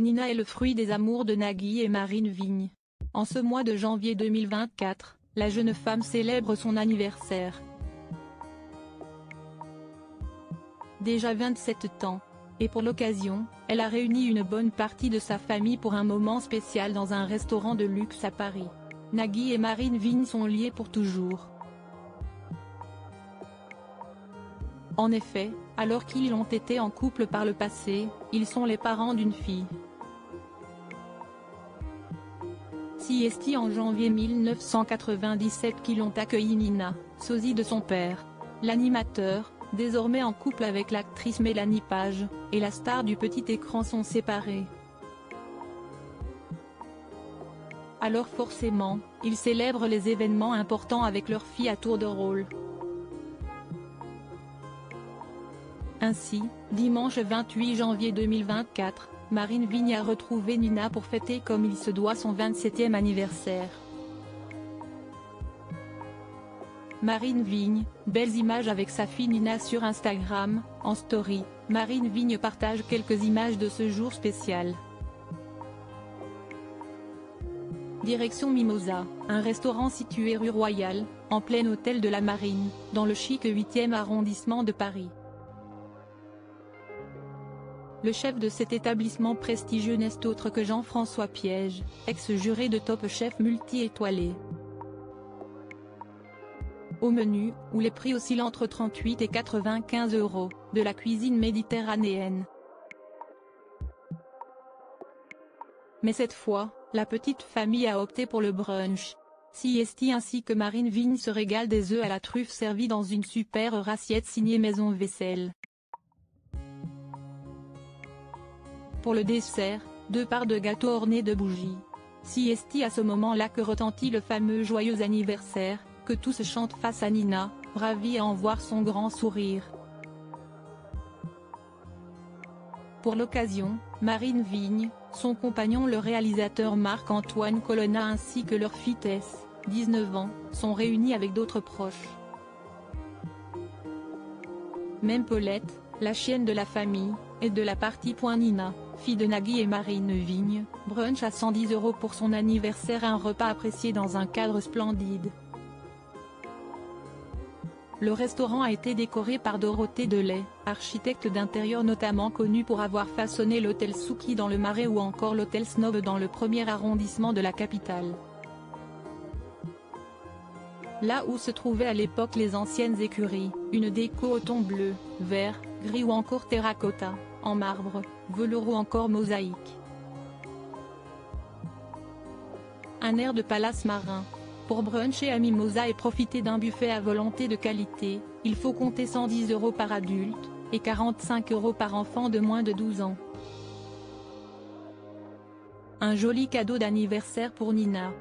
Nina est le fruit des amours de Nagui et Marine Vigne. En ce mois de janvier 2024, la jeune femme célèbre son anniversaire. Déjà 27 ans. Et pour l'occasion, elle a réuni une bonne partie de sa famille pour un moment spécial dans un restaurant de luxe à Paris. Nagui et Marine Vigne sont liés pour toujours. En effet, alors qu'ils ont été en couple par le passé, ils sont les parents d'une fille. C'est en janvier 1997 qu'ils ont accueilli Nina, sosie de son père. L'animateur, désormais en couple avec l'actrice Mélanie Page, et la star du petit écran sont séparés. Alors forcément, ils célèbrent les événements importants avec leur fille à tour de rôle. Ainsi, dimanche 28 janvier 2024, Marine Vigne a retrouvé Nina pour fêter comme il se doit son 27e anniversaire. Marine Vigne, belles images avec sa fille Nina sur Instagram. En story, Marine Vigne partage quelques images de ce jour spécial. Direction Mimosa, un restaurant situé rue Royale, en plein hôtel de la Marine, dans le chic 8e arrondissement de Paris. Le chef de cet établissement prestigieux n'est autre que Jean-François Piège, ex-juré de Top Chef multi-étoilé. Au menu, où les prix oscillent entre 38 et 95 €, de la cuisine méditerranéenne. Mais cette fois, la petite famille a opté pour le brunch. C'est ainsi que Marine Vigne se régale des œufs à la truffe servis dans une super assiette signée Maison Vaisselle. Pour le dessert, 2 parts de gâteau ornées de bougies. C'est à ce moment-là que retentit le fameux joyeux anniversaire, que tous chantent face à Nina, ravie à en voir son grand sourire. Pour l'occasion, Marine Vigne, son compagnon le réalisateur Marc-Antoine Colonna ainsi que leur fille Tess, 19 ans, sont réunis avec d'autres proches. Même Paulette, la chienne de la famille, est de la partie. Nina, fille de Nagui et Marine Vigne, brunch à 110 € pour son anniversaire, un repas apprécié dans un cadre splendide. Le restaurant a été décoré par Dorothée Delay, architecte d'intérieur notamment connue pour avoir façonné l'hôtel Souki dans le Marais ou encore l'hôtel Snob dans le 1er arrondissement de la capitale. Là où se trouvaient à l'époque les anciennes écuries, une déco au ton bleu, vert, gris ou encore terracotta, en marbre, velours ou encore mosaïque. Un air de palace marin. Pour bruncher à Mimosa et profiter d'un buffet à volonté de qualité, il faut compter 110 € par adulte, et 45 € par enfant de moins de 12 ans. Un joli cadeau d'anniversaire pour Nina.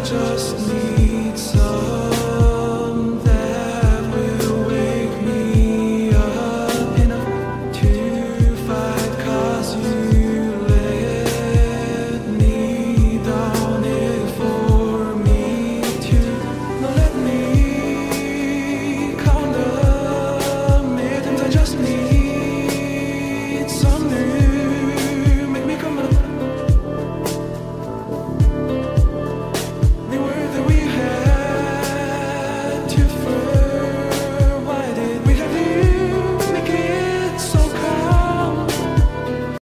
Just need some that will wake me up enough to fight, 'cause you let me down it for me to not let me count the minutes. I just need some new